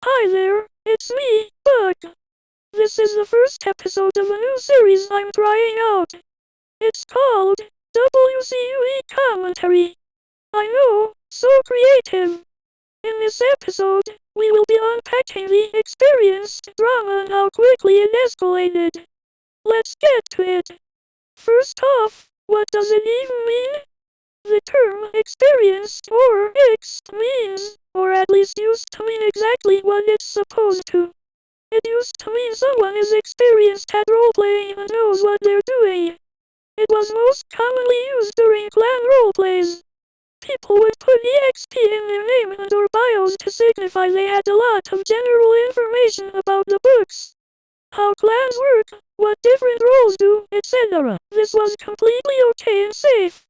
Hi there, it's me, Bug. This is the first episode of a new series I'm trying out. It's called WCUE Commentary. I know, so creative. In this episode, we will be unpacking the experienced drama and how quickly it escalated. Let's get to it. First off, what does it even mean? The term experienced or X means, or at least used to mean exactly what it's supposed to. It used to mean someone is experienced at role-playing and knows what they're doing. It was most commonly used during clan roleplays. People would put EXP in their name and or bios to signify they had a lot of general information about the books, how clans work, what different roles do, etc. This was completely okay and safe.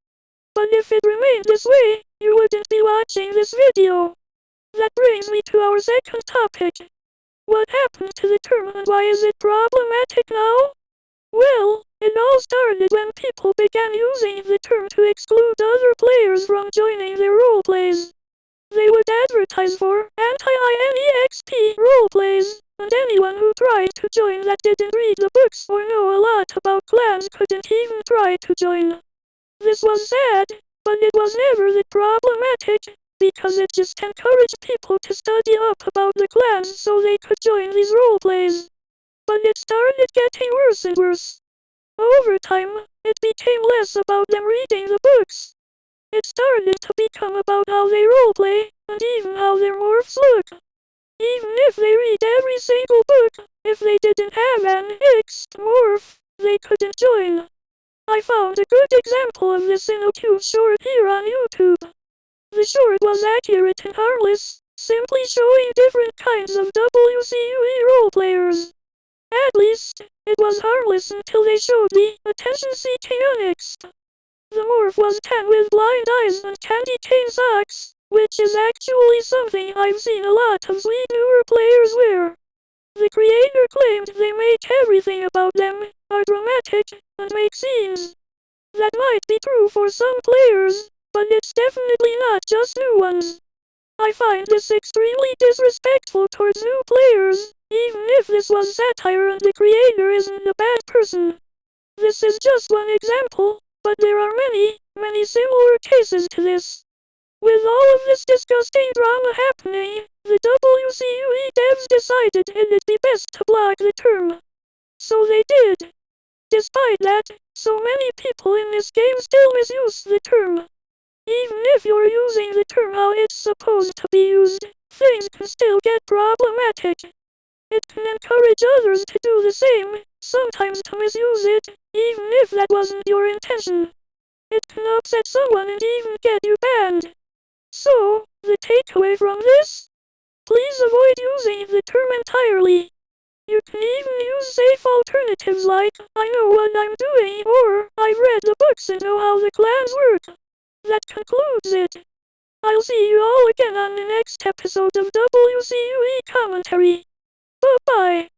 But if it remained this way, you wouldn't be watching this video. That brings me to our second topic. What happened to the term and why is it problematic now? Well, it all started when people began using the term to exclude other players from joining their roleplays. They would advertise for anti-inexp roleplays, and anyone who tried to join that didn't read the books or know a lot about clans couldn't even try to join. This was sad, but it was never that problematic, because it just encouraged people to study up about the clans so they could join these roleplays. But it started getting worse and worse. Over time, it became less about them reading the books. It started to become about how they roleplay, and even how their morphs look. Even if they read every single book, if they didn't have an X morph, they couldn't join. I found a good example of this in a cute short here on YouTube. The short was accurate and harmless, simply showing different kinds of WCUE roleplayers. At least, it was harmless until they showed the attention-seeking inexp. The morph was tan with blind eyes and candy cane socks, which is actually something I've seen a lot of sweet newer players wear. The creator claimed they make everything about them, are dramatic, and make scenes. That might be true for some players, but it's definitely not just new ones. I find this extremely disrespectful towards new players, even if this was satire and the creator isn't a bad person. This is just one example, but there are many, many similar cases to this. With all of this disgusting drama happening, the WCUE devs decided it'd be best to block the term. So they did. Despite that, so many people in this game still misuse the term. Even if you're using the term how it's supposed to be used, things can still get problematic. It can encourage others to do the same, sometimes to misuse it, even if that wasn't your intention. It can upset someone and even get you banned. So, the takeaway from this? Please avoid using the term entirely. You can even use safe alternatives like, I know what I'm doing, or, I've read the books and know how the clans work. That concludes it. I'll see you all again on the next episode of WCUE Commentary. Bye-bye.